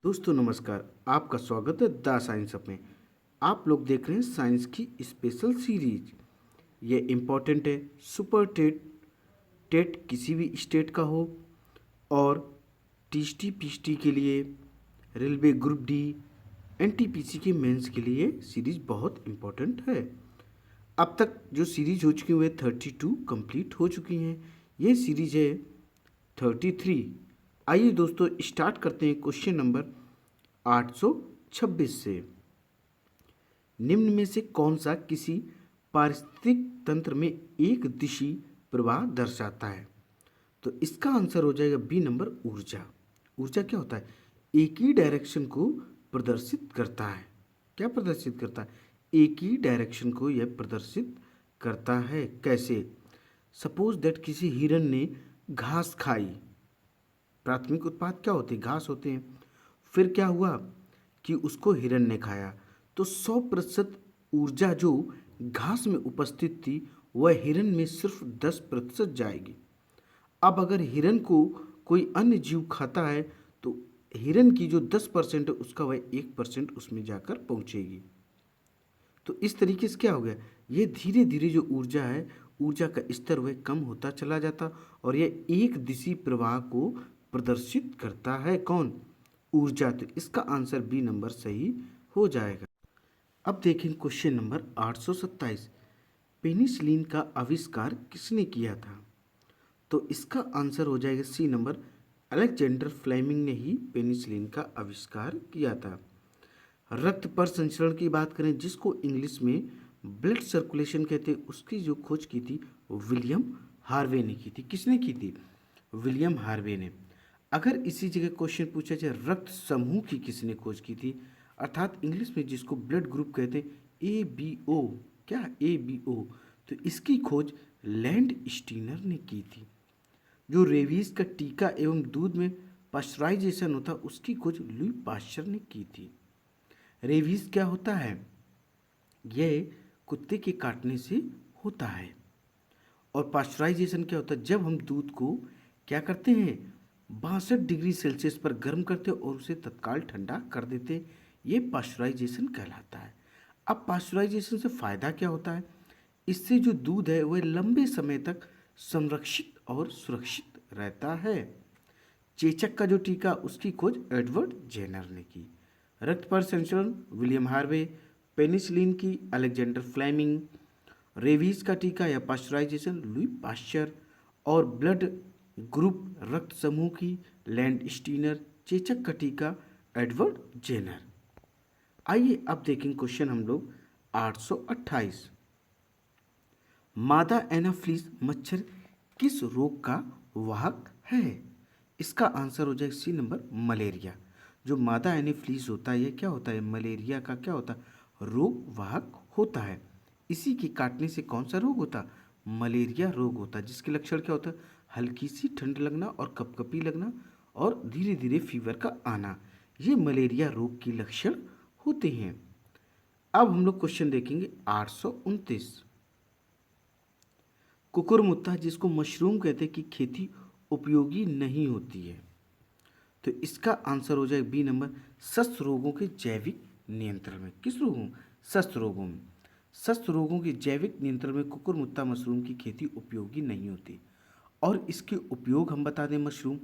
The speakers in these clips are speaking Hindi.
दोस्तों नमस्कार। आपका स्वागत है द साइंस अप में। आप लोग देख रहे हैं साइंस की स्पेशल सीरीज। ये इम्पॉर्टेंट है। सुपर टेट टेट किसी भी स्टेट का हो और टीएसटी पीएसटी के लिए, रेलवे ग्रुप डी, एनटीपीसी के मेंस के लिए सीरीज बहुत इम्पोर्टेंट है। अब तक जो सीरीज हो चुकी हुई है 32 कंप्लीट हो चुकी हैं। ये सीरीज है 33। आइए दोस्तों स्टार्ट करते हैं क्वेश्चन नंबर 826 से। निम्न में से कौन सा किसी पारिस्थितिक तंत्र में एक दिशी प्रवाह दर्शाता है? तो इसका आंसर हो जाएगा बी नंबर ऊर्जा। ऊर्जा क्या होता है? एक ही डायरेक्शन को प्रदर्शित करता है। क्या प्रदर्शित करता है? एक ही डायरेक्शन को यह प्रदर्शित करता है। कैसे? सपोज दैट किसी हिरन ने घास खाई। प्राथमिक उत्पाद क्या होते हैं? घास होते हैं। फिर क्या हुआ कि उसको हिरन ने खाया, तो 100% ऊर्जा जो घास में उपस्थित थी वह हिरन में सिर्फ 10% जाएगी। अब अगर हिरन को कोई अन्य जीव खाता है तो हिरन की जो 10% है उसका वह 1% उसमें जाकर पहुंचेगी। तो इस तरीके से क्या हो गया, ये धीरे धीरे जो ऊर्जा है, ऊर्जा का स्तर वह कम होता चला जाता और यह एक दिशी प्रवाह को प्रदर्शित करता है। कौन? ऊर्जा। तो इसका आंसर बी नंबर सही हो जाएगा। अब देखें क्वेश्चन नंबर 827। पेनिसिलिन का आविष्कार किसने किया था? तो इसका आंसर हो जाएगा सी नंबर, अलेक्जेंडर फ्लेमिंग ने ही पेनिसिलिन का आविष्कार किया था। रक्त पर संचरण की बात करें, जिसको इंग्लिश में ब्लड सर्कुलेशन कहते हैं, उसकी जो खोज की थी विलियम हार्वे ने की थी। किसने की थी? विलियम हार्वे ने। अगर इसी जगह क्वेश्चन पूछा जाए रक्त समूह की किसने खोज की थी, अर्थात इंग्लिश में जिसको ब्लड ग्रुप कहते हैं, ABO। क्या? ABO। तो इसकी खोज लैंड स्टीनर ने की थी। जो रेबीज का टीका एवं दूध में पाश्चराइजेशन होता उसकी खोज लुई पाश्चर ने की थी। रेबीज क्या होता है? यह कुत्ते के काटने से होता है। और पाश्चराइजेशन क्या होता है? जब हम दूध को क्या करते हैं, 62 डिग्री सेल्सियस पर गर्म करते हैं और उसे तत्काल ठंडा कर देते हैं, ये पाश्चराइजेशन कहलाता है। अब पाश्चराइजेशन से फ़ायदा क्या होता है? इससे जो दूध है वह लंबे समय तक संरक्षित और सुरक्षित रहता है। चेचक का जो टीका उसकी खोज एडवर्ड जेनर ने की। रक्त पर संचरण विलियम हार्वे, पेनिसिलिन की अलेक्जेंडर फ्लेमिंग, रेबीज का टीका या पाश्चराइजेशन लुई पाश्चर, और ब्लड ग्रुप रक्त समूह की लैंड स्टीनर, चेचक का टीका एडवर्ड जेनर। आइए अब देखें क्वेश्चन हम लोग 828। मादा एनाफ्लीज मच्छर किस रोग का वाहक है? इसका आंसर हो जाएगा सी नंबर, मलेरिया। जो मादा एनाफ्लीज होता है यह क्या होता है? मलेरिया का क्या होता है? रोग वाहक होता है। इसी के काटने से कौन सा रोग होता? मलेरिया रोग होता है, जिसके लक्षण क्या होता है? हल्की सी ठंड लगना और कपकपी लगना और धीरे धीरे फीवर का आना, ये मलेरिया रोग के लक्षण होते हैं। अब हम लोग क्वेश्चन देखेंगे 829। कुकुरमुत्ता, जिसको मशरूम कहते हैं, की खेती उपयोगी नहीं होती है। तो इसका आंसर हो जाए बी नंबर, शस्त्र रोगों के जैविक नियंत्रण में। किस रोगों? शस्त्र रोगों में। शस्त्र रोगों के जैविक नियंत्रण में कुकुरमुत्ता मशरूम की खेती उपयोगी नहीं होती। और इसके उपयोग हम बता दें, मशरूम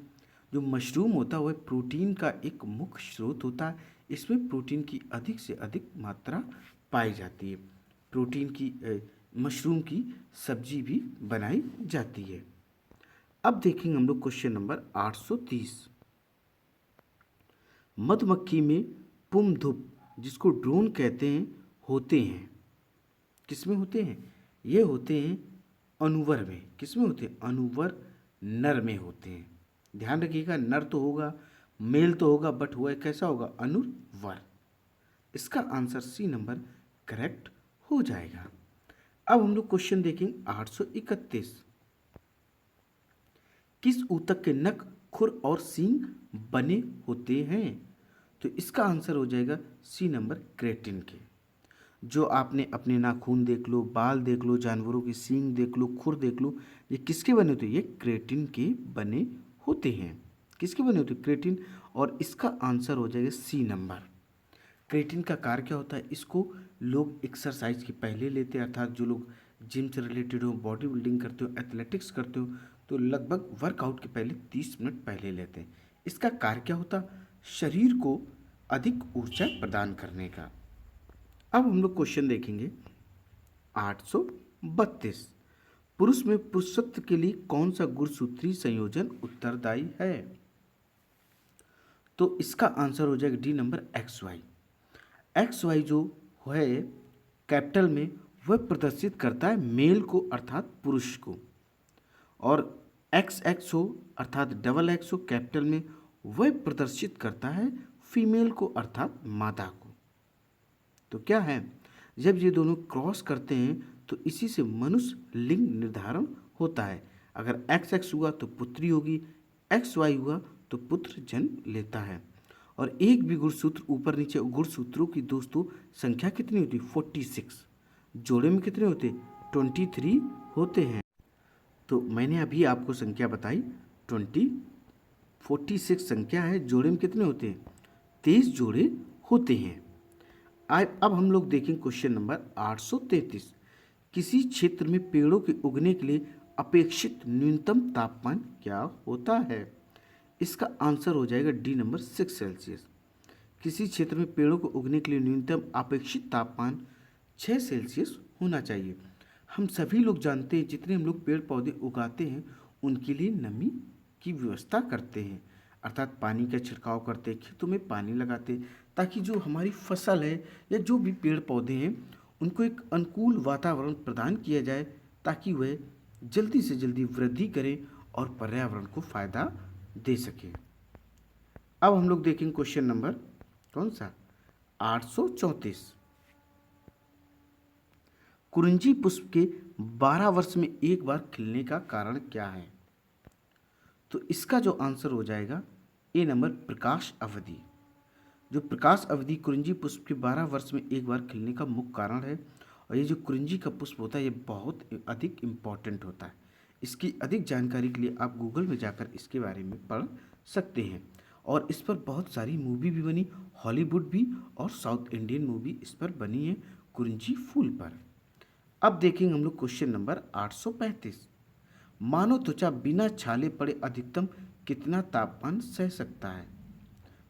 जो मशरूम होता है वह प्रोटीन का एक मुख्य स्रोत होता है। इसमें प्रोटीन की अधिक से अधिक मात्रा पाई जाती है। प्रोटीन की मशरूम की सब्जी भी बनाई जाती है। अब देखेंगे हम लोग क्वेश्चन नंबर 830। मधुमक्खी में पुंधुप, जिसको ड्रोन कहते हैं, होते हैं। किसमें होते हैं? ये होते हैं अनुवर में। किसमें होते हैं? अनुवर नर में होते हैं। ध्यान रखिएगा, नर तो होगा, मेल तो होगा, बट वह कैसा होगा? अनुवर। इसका आंसर सी नंबर करेक्ट हो जाएगा। अब हम लोग क्वेश्चन देखेंगे 831। किस ऊतक के नख, खुर और सींग बने होते हैं? तो इसका आंसर हो जाएगा सी नंबर, क्रेटिन के। जो आपने अपने नाखून देख लो, बाल देख लो, जानवरों की सींग देख लो, खुर देख लो, ये किसके बने होते हैं? ये क्रेटिन के बने होते हैं। किसके बने होते हैं? क्रेटिन। और इसका आंसर हो जाएगा सी नंबर। क्रेटिन का कार्य क्या होता है? इसको लोग एक्सरसाइज के पहले लेते हैं, अर्थात जो लोग जिम से रिलेटेड हो, बॉडी बिल्डिंग करते हो, एथलेटिक्स करते हो, तो लगभग वर्कआउट के पहले 30 मिनट पहले लेते हैं। इसका कार्य क्या होता? शरीर को अधिक ऊर्जा प्रदान करने का। अब हम लोग क्वेश्चन देखेंगे 832। पुरुष में पुरुषत्व के लिए कौन सा गुणसूत्री संयोजन उत्तरदायी है? तो इसका आंसर हो जाएगा डी नंबर XY। XY जो है कैपिटल में, वह प्रदर्शित करता है मेल को अर्थात पुरुष को, और XX हो अर्थात डबल X हो कैपिटल में, वह प्रदर्शित करता है फीमेल को अर्थात मादा को। तो क्या है, जब ये दोनों क्रॉस करते हैं तो इसी से मनुष्य लिंग निर्धारण होता है। अगर XX हुआ तो पुत्री होगी, XY हुआ तो पुत्र जन्म लेता है। और एक भी गुणसूत्र ऊपर नीचे, गुणसूत्रों की दोस्तों संख्या कितनी होती? 46। जोड़े में कितने होते? 23 होते हैं। तो मैंने अभी आपको संख्या बताई 46 संख्या है, जोड़े में कितने होते हैं? 23 जोड़े होते हैं। अब हम लोग देखें क्वेश्चन नंबर 833। किसी क्षेत्र में पेड़ों के उगने के लिए अपेक्षित न्यूनतम तापमान क्या होता है? इसका आंसर हो जाएगा डी नंबर 6 सेल्सियस। किसी क्षेत्र में पेड़ों को उगने के लिए न्यूनतम अपेक्षित तापमान 6 सेल्सियस होना चाहिए। हम सभी लोग जानते हैं, जितने हम लोग पेड़ पौधे उगाते हैं उनके लिए नमी की व्यवस्था करते हैं, अर्थात पानी का छिड़काव करते हैं, खेतों में पानी लगाते हैं, ताकि जो हमारी फसल है या जो भी पेड़ पौधे हैं उनको एक अनुकूल वातावरण प्रदान किया जाए, ताकि वह जल्दी से जल्दी वृद्धि करें और पर्यावरण को फायदा दे सके। अब हम लोग देखेंगे क्वेश्चन नंबर कौन सा? 834। कुरिंजी पुष्प के 12 वर्ष में एक बार खिलने का कारण क्या है? तो इसका जो आंसर हो जाएगा ए नंबर, प्रकाश अवधि। जो प्रकाश अवधि कुरिंजी पुष्प के 12 वर्ष में एक बार खिलने का मुख्य कारण है। और ये जो कुरिंजी का पुष्प होता है ये बहुत अधिक इम्पॉर्टेंट होता है। इसकी अधिक जानकारी के लिए आप गूगल में जाकर इसके बारे में पढ़ सकते हैं। और इस पर बहुत सारी मूवी भी बनी, हॉलीवुड भी और साउथ इंडियन मूवी इस पर बनी है कुरिंजी फूल पर। अब देखेंगे हम लोग क्वेश्चन नंबर 835। मानव त्वचा बिना छाले पड़े अधिकतम कितना तापमान सह सकता है?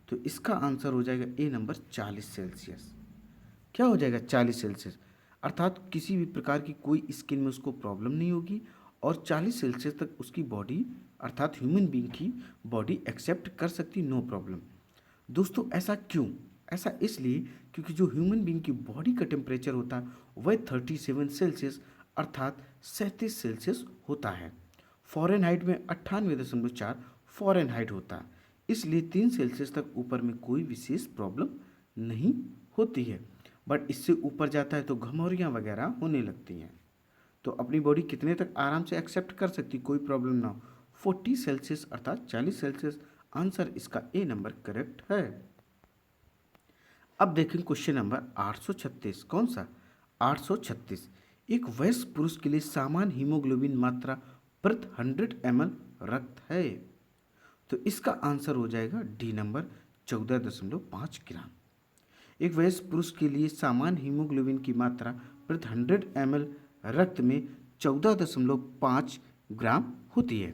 तो इसका आंसर हो जाएगा ए नंबर, 40 सेल्सियस। क्या हो जाएगा? 40 सेल्सियस, अर्थात किसी भी प्रकार की कोई स्किन में उसको प्रॉब्लम नहीं होगी और 40 सेल्सियस तक उसकी बॉडी अर्थात ह्यूमन बीइंग की बॉडी एक्सेप्ट कर सकती, नो प्रॉब्लम। दोस्तों ऐसा क्यों? ऐसा इसलिए क्योंकि जो ह्यूमन बीइंग की बॉडी का टेम्परेचर होता है वह 37 सेल्सियस अर्थात 37 सेल्सियस होता है। फ़ारेनहाइट में 98.4 फ़ारेनहाइट होता है, इसलिए 3 सेल्सियस तक ऊपर में कोई विशेष प्रॉब्लम नहीं होती है। बट इससे ऊपर जाता है तो घमौरियाँ वगैरह होने लगती हैं। तो अपनी बॉडी कितने तक आराम से एक्सेप्ट कर सकती, कोई प्रॉब्लम ना हो? 40 सेल्सियस अर्थात 40 सेल्सियस। आंसर इसका ए नंबर करेक्ट है। अब देखें क्वेश्चन नंबर 836। कौन सा? 836। एक वयस्क पुरुष के लिए सामान्य हीमोग्लोबिन मात्रा प्रति 100 ml रक्त है। तो इसका आंसर हो जाएगा डी नंबर, 14.5 ग्राम। एक वयस्क पुरुष के लिए सामान्य हीमोग्लोबिन की मात्रा प्रति 100 ml रक्त में 14.5 ग्राम होती है।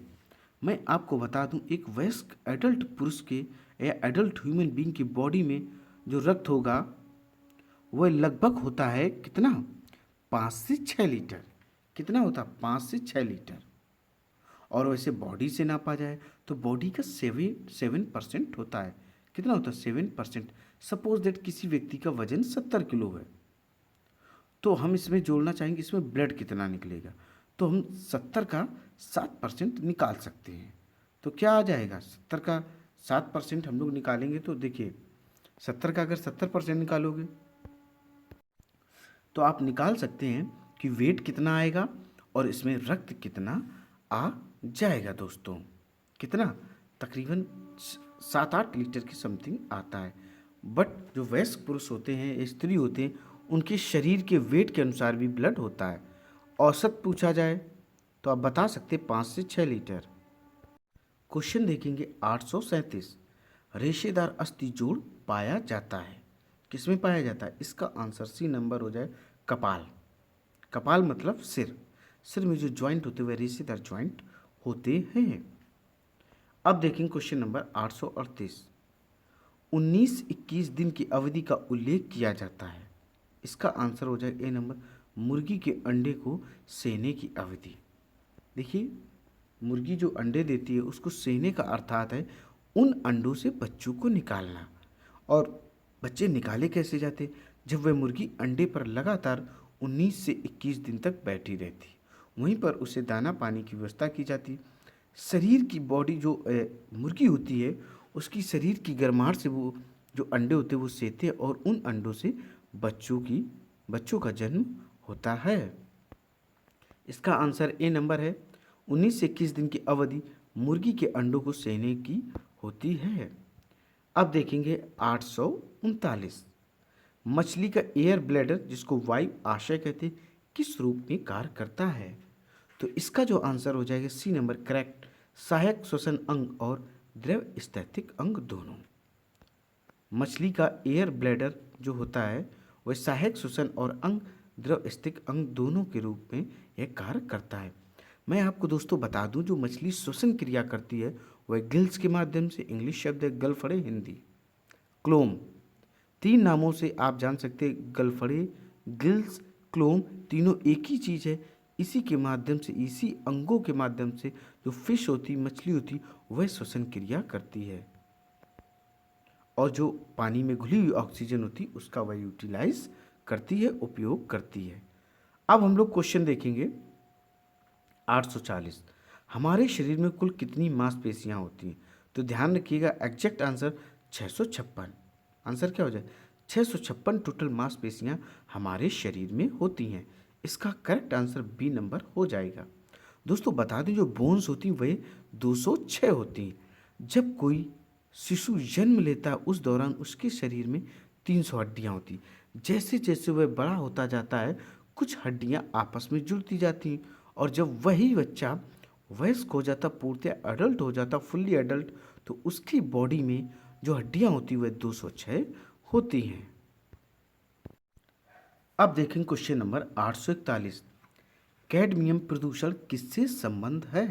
मैं आपको बता दूं, एक वयस्क एडल्ट पुरुष के या एडल्ट ह्यूमन बीइंग की बॉडी में जो रक्त होगा वह लगभग होता है कितना? 5 से 6 लीटर। कितना होता है? 5 से 6 लीटर। और वैसे बॉडी से नापा जाए तो बॉडी का 7% होता है। कितना होता है? 7%। सपोज दैट किसी व्यक्ति का वजन 70 किलो है, तो हम इसमें जोड़ना चाहेंगे इसमें ब्लड कितना निकलेगा, तो हम 70 का 7% निकाल सकते हैं। तो क्या आ जाएगा? 70 का 7% हम लोग निकालेंगे तो देखिए 70 का अगर 70% निकालोगे तो आप निकाल सकते हैं कि वेट कितना आएगा और इसमें रक्त कितना आ जाएगा। दोस्तों कितना? तकरीबन 7-8 लीटर की समथिंग आता है। बट जो वयस्क पुरुष होते हैं, स्त्री होते हैं, उनके शरीर के वेट के अनुसार भी ब्लड होता है। औसत पूछा जाए तो आप बता सकते हैं 5 से 6 लीटर। क्वेश्चन देखेंगे 837। रेशेदार अस्थि जोड़ पाया जाता है। किसमें पाया जाता है? इसका आंसर सी नंबर हो जाए कपाल। कपाल मतलब सिर। सिर में जो ज्वाइंट होते हैं वह रेशेदार ज्वाइंट होते हैं। अब देखेंगे क्वेश्चन नंबर 838। 19-21 दिन की अवधि का उल्लेख किया जाता है। इसका आंसर हो जाए ए नंबर मुर्गी के अंडे को सेने की अवधि। देखिए, मुर्गी जो अंडे देती है उसको सेने का अर्थात है उन अंडों से बच्चों को निकालना। और बच्चे निकाले कैसे जाते? जब वह मुर्गी अंडे पर लगातार 19 से 21 दिन तक बैठी रहती, वहीं पर उसे दाना पानी की व्यवस्था की जाती। शरीर की बॉडी जो मुर्गी होती है उसकी शरीर की गर्माहट से वो जो अंडे होते हैं वो सेते हैं और उन अंडों से बच्चों का जन्म होता है। इसका आंसर ए नंबर है। 19 से 21 दिन की अवधि मुर्गी के अंडों को सेने की होती है। अब देखेंगे 839। मछली का एयर ब्लैडर, जिसको वायु आशय कहते हैं, किस रूप में कार्य करता है? तो इसका जो आंसर हो जाएगा सी नंबर करेक्ट, सहायक श्वसन अंग और द्रव स्थैतिक अंग दोनों। मछली का एयर ब्लैडर जो होता है वह सहायक श्वसन और अंग द्रव स्थिक अंग दोनों के रूप में यह कार्य करता है। मैं आपको दोस्तों बता दूं, जो मछली श्वसन क्रिया करती है वह गिल्स के माध्यम से। इंग्लिश शब्द है गलफड़े, हिंदी क्लोम। 3 नामों से आप जान सकते हैं, गलफड़े, गिल्स, क्लोम, तीनों एक ही चीज़ है। इसी के माध्यम से, इसी अंगों के माध्यम से जो फिश होती, मछली होती, वह श्वसन क्रिया करती है और जो पानी में घुली हुई ऑक्सीजन होती उसका वह यूटिलाइज करती है, उपयोग करती है। अब हम लोग क्वेश्चन देखेंगे 840। हमारे शरीर में कुल कितनी मांसपेशियां होती हैं? तो ध्यान रखिएगा, एग्जैक्ट आंसर 656। आंसर क्या हो जाए? 656 टोटल मांसपेशियां हमारे शरीर में होती हैं। इसका करेक्ट आंसर बी नंबर हो जाएगा। दोस्तों बता दें, जो बोन्स होती हैं वह 206 होती हैं। जब कोई शिशु जन्म लेता है उस दौरान उसके शरीर में 300 हड्डियाँ होती। जैसे जैसे वह बड़ा होता जाता है कुछ हड्डियाँ आपस में जुड़ती जाती हैं और जब वही बच्चा वयस्क हो जाता, पूर्णतः अडल्ट हो जाता, फुल्ली अडल्ट, तो उसकी बॉडी में जो हड्डियाँ होती वह 206 होती हैं। अब देखें क्वेश्चन नंबर 841। कैडमियम प्रदूषण किससे संबंध है?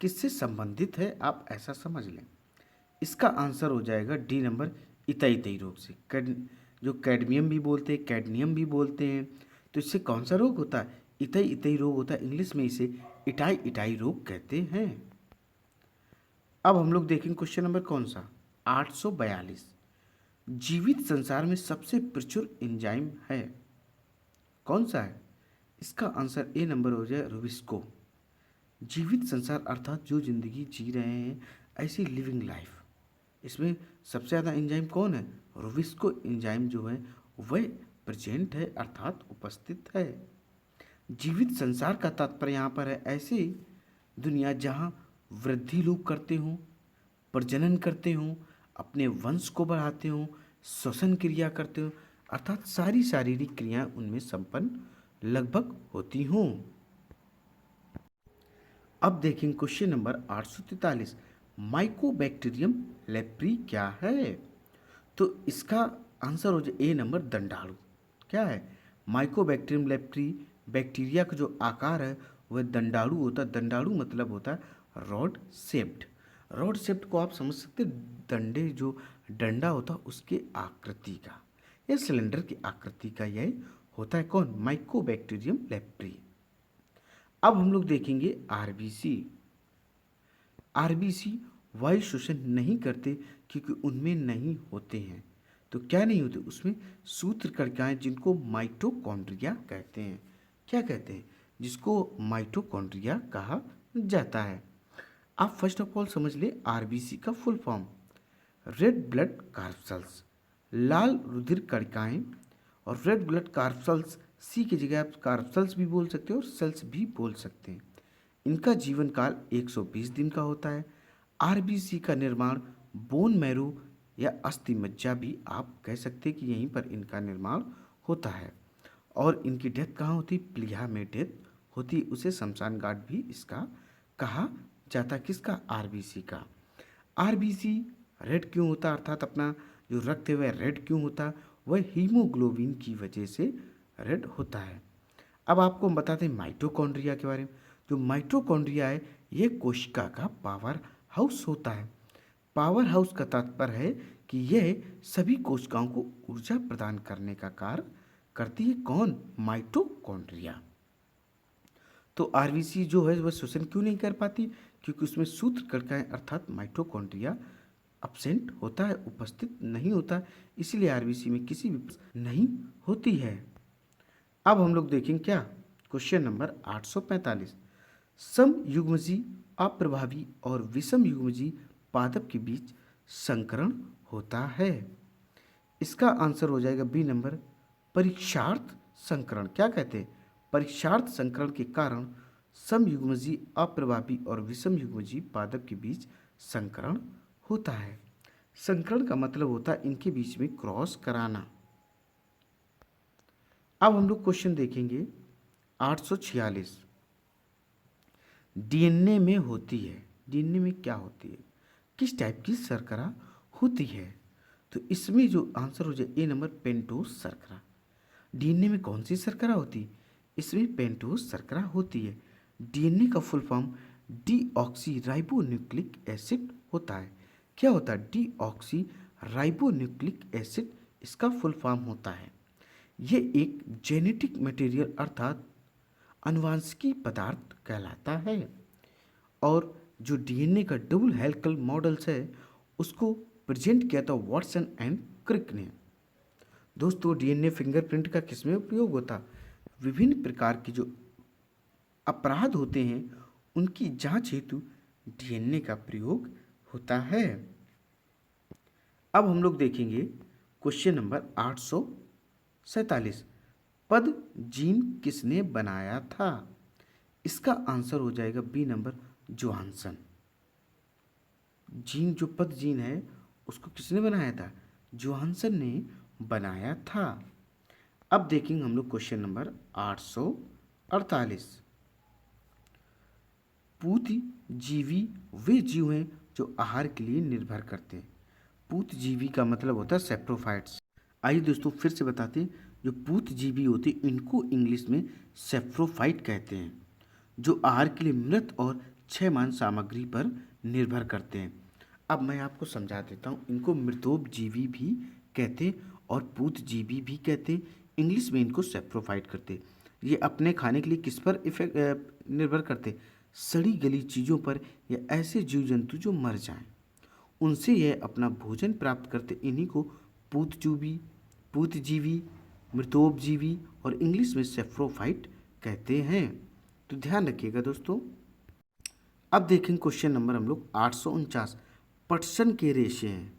किससे संबंधित है, आप ऐसा समझ लें। इसका आंसर हो जाएगा डी नंबर, इताई इताई रोग से। जो कैडमियम भी बोलते हैं, कैडमियम भी बोलते हैं, तो इससे कौन सा रोग होता है? इताई इताई रोग होता है। इंग्लिश में इसे इटाई इटाई रोग कहते हैं। अब हम लोग देखेंगे क्वेश्चन नंबर कौन सा, 842। जीवित संसार में सबसे प्रचुर एंजाइम है, कौन सा है? इसका आंसर ए नंबर हो जाए रुबिस्को। जीवित संसार अर्थात जो जिंदगी जी रहे हैं ऐसी लिविंग लाइफ, इसमें सबसे ज़्यादा एंजाइम कौन है? रुबिस्को एंजाइम जो है वह प्रेजेंट है अर्थात उपस्थित है। जीवित संसार का तात्पर्य यहाँ पर है ऐसी दुनिया जहाँ वृद्धि लोग करते हों, प्रजनन करते हों, अपने वंश को बढ़ाते हों, श्वसन क्रिया करते हों, अर्थात सारी शारीरिक क्रियाएं उनमें संपन्न लगभग होती हों। अब देखें क्वेश्चन नंबर 843। माइकोबैक्टीरियम लेप्री क्या है? तो इसका आंसर हो जाए ए नंबर दंडाणु। क्या है? माइकोबैक्टीरियम लेप्री बैक्टीरिया का जो आकार है वह दंडाणु होता है। दंडाणु मतलब होता है रॉड शेप्ड। रॉड शेप्ड को आप समझ सकते हैं, डंडे जो डंडा होता है उसके आकृति का, या सिलेंडर की आकृति का यह होता है कौन? Mycobacterium leprae. अब हम लोग देखेंगे आरबीसी। आरबीसी वायु शोषण नहीं करते क्योंकि उनमें नहीं होते हैं। तो क्या नहीं होते? उसमें सूत्रकणिकाएं जिनको माइटोकॉन्ड्रिया कहते हैं। क्या कहते हैं? जिसको माइटोकॉन्ड्रिया कहा जाता है। आप फर्स्ट ऑफ ऑल समझ ले आरबीसी का full form, red blood corpuscles, लाल रुधिर कणिकाएं। और रेड ब्लड कार्पल्स, सी की जगह आप कार्पल्स भी बोल सकते हो और सेल्स भी बोल सकते हैं। इनका जीवन काल 120 दिन का होता है। आरबीसी का निर्माण बोन मैरो या अस्थि मज्जा भी आप कह सकते हैं कि यहीं पर इनका निर्माण होता है। और इनकी डेथ कहाँ होती? प्लीहा में डेथ होती, उसे शमशान घाट भी इसका कहा जाता। किसका? आरबीसी का। आरबीसी रेड क्यों होता, अर्थात अपना जो रक्त है वह रेड क्यों होता, वह हीमोग्लोबिन की वजह से रेड होता है। अब आपको हम बताते हैं माइटोकॉन्ड्रिया के बारे में। जो माइटोकॉन्ड्रिया है ये कोशिका का पावर हाउस होता है। पावर हाउस का तात्पर्य है कि यह सभी कोशिकाओं को ऊर्जा प्रदान करने का कार्य करती है। कौन? माइटोकॉन्ड्रिया। तो आरबीसी जो है वह श्वसन क्यों नहीं कर पाती? क्योंकि उसमें सूत्र कणिकाएं अर्थात माइटोकॉन्ड्रिया अपसेंट होता है, उपस्थित नहीं होता, इसलिए आरबीसी में किसी भी नहीं होती है। अब हम लोग देखेंगे क्या, क्वेश्चन नंबर 845। समयुग्मजी अप्रभावी और विषम युग्मजी पादप के बीच संकरण होता है। इसका आंसर हो जाएगा बी नंबर, परीक्षार्थ संकरण। क्या कहते हैं? परीक्षार्थ संकरण के कारण समयुग्मजी अप्रभावी और विषम युग्मजी पादप के बीच संकरण होता है। संकरण का मतलब होता है इनके बीच में क्रॉस कराना। अब हम लोग क्वेश्चन देखेंगे 846। डीएनए में होती है, डीएनए में क्या होती है, किस टाइप की शर्करा होती है? तो इसमें जो आंसर हो जाए ए नंबर, पेंटोस शर्करा। डीएनए में कौन सी शर्करा होती है? इसमें पेंटोस शर्करा होती है। डीएनए का full form deoxy ribonucleic acid होता है। क्या होता है? डीऑक्सी राइबोन्यूक्लिक एसिड इसका फुल फॉर्म होता है। ये एक जेनेटिक मटेरियल अर्थात आनुवांशिकी पदार्थ कहलाता है। और जो डीएनए का डबल हेलिकल मॉडल्स है उसको प्रेजेंट किया था वाटसन एंड क्रिक ने। दोस्तों डीएनए फिंगरप्रिंट का किसमें उपयोग होता? विभिन्न प्रकार के जो अपराध होते हैं उनकी जांच हेतु डीएनए का प्रयोग होता है। अब हम लोग देखेंगे क्वेश्चन नंबर 847। पद जीन किसने बनाया था? इसका आंसर हो जाएगा बी नंबर, जोहानसन। जीन जो पद जीन है उसको किसने बनाया था? जोहानसन ने बनाया था। अब देखेंगे हम लोग क्वेश्चन नंबर 848। पूतजीवी वे जीव हैं जो आहार के लिए निर्भर करते हैं। पूतजीवी का मतलब होता है सेप्रोफाइट्स। आइए दोस्तों फिर से बताते हैं, जो पूतजीवी होते हैं इनको इंग्लिश में सेप्रोफाइट कहते हैं, जो आहार के लिए मृत और क्षयमान सामग्री पर निर्भर करते हैं। अब मैं आपको समझा देता हूँ, इनको मृतोपजीवी भी कहते हैं और पूतजीवी भी कहते हैं। इंग्लिश में इनको सेप्रोफाइट करते हैं। ये अपने खाने के लिए किस पर निर्भर करते हैं? सड़ी गली चीज़ों पर या ऐसे जीव जंतु जो मर जाएं, उनसे यह अपना भोजन प्राप्त करते। इन्हीं को पूतजीवी, मृतोपजीवी और इंग्लिश में सेप्रोफाइट कहते हैं। तो ध्यान रखिएगा दोस्तों। अब देखेंगे क्वेश्चन नंबर हम लोग 849। पटसन के रेशे हैं,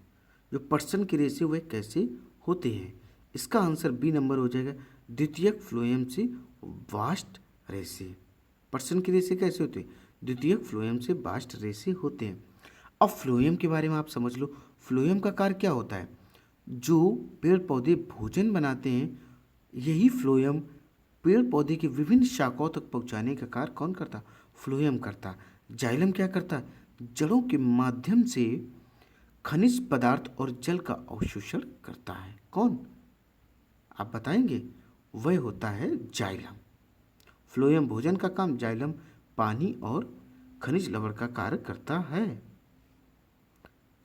जो पटसन के रेशे वे कैसे होते हैं? इसका आंसर बी नंबर हो जाएगा, द्वितीयक फ्लोएम से वास्ट रेशे। पटसन के रेशे कैसे होते हैं? द्वितीयक फ्लोएम से वास्ट रेशे होते हैं। अब फ्लोएम के बारे में आप समझ लो। फ्लोएम का कार्य क्या होता है? जो पेड़ पौधे भोजन बनाते हैं यही फ्लोएम पेड़ पौधे के विभिन्न शाखाओं तक पहुंचाने का कार्य कौन करता? फ्लोएम करता। जाइलम क्या करता? जड़ों के माध्यम से खनिज पदार्थ और जल का अवशोषण करता है। कौन? आप बताएंगे? वह होता है जाइलम। फ्लोएम भोजन का काम, जाइलम पानी और खनिज लवण का कार्य करता है।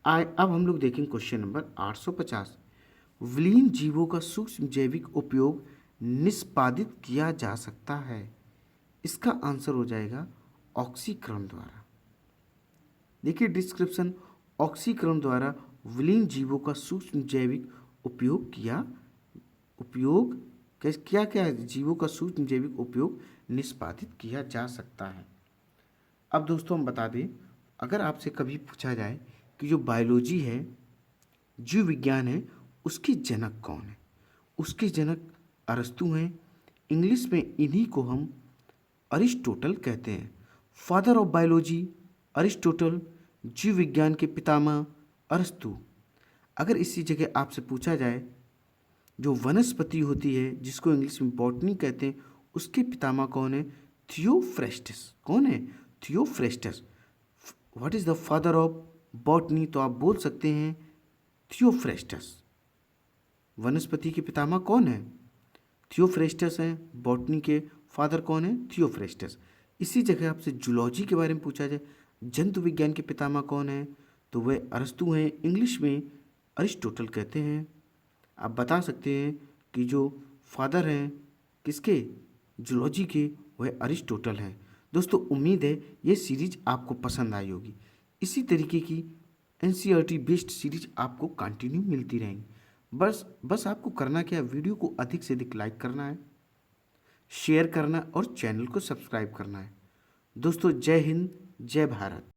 अब हम लोग देखेंगे क्वेश्चन नंबर 850। विलीन जीवों का सूक्ष्म जैविक उपयोग निष्पादित किया जा सकता है। इसका आंसर हो जाएगा ऑक्सीकरण द्वारा। देखिए डिस्क्रिप्शन, ऑक्सीकरण द्वारा विलीन जीवों का सूक्ष्म जैविक उपयोग क्या जीवों का सूक्ष्म जैविक उपयोग निष्पादित किया जा सकता है। अब दोस्तों हम बता दें, अगर आपसे कभी पूछा जाए कि जो बायोलॉजी है, जीव विज्ञान है, उसके जनक कौन है? उसके जनक अरस्तु हैं। इंग्लिश में इन्हीं को हम अरिस्टोटल कहते हैं। फादर ऑफ बायोलॉजी अरिस्टोटल, जीव विज्ञान के पितामह अरस्तु। अगर इसी जगह आपसे पूछा जाए जो वनस्पति होती है जिसको इंग्लिश में बॉटनी कहते हैं, उसके पितामह कौन है? थियोफ्रेस्टस। कौन है? Theophrastus. What is the father of botany तो आप बोल सकते हैं थियोफ्रेस्टस। वनस्पति के पितामह कौन है? थियोफ्रेस्टस हैं। बॉटनी के फादर कौन है? थियोफ्रेस्टस। इसी जगह आपसे जूलॉजी के बारे में पूछा जाए, जंतु विज्ञान के पितामह कौन है, तो वह अरस्तु हैं। इंग्लिश में अरिस्टोटल कहते हैं। आप बता सकते हैं कि जो फादर हैं किसके? जूलॉजी के, वह अरिस्टोटल हैं। दोस्तों उम्मीद है ये सीरीज आपको पसंद आई होगी। इसी तरीके की एनसीईआरटी बेस्ड सीरीज आपको कंटिन्यू मिलती रहेंगी। बस आपको करना क्या है, वीडियो को अधिक से अधिक लाइक करना है, शेयर करना और चैनल को सब्सक्राइब करना है। दोस्तों जय हिंद, जय भारत।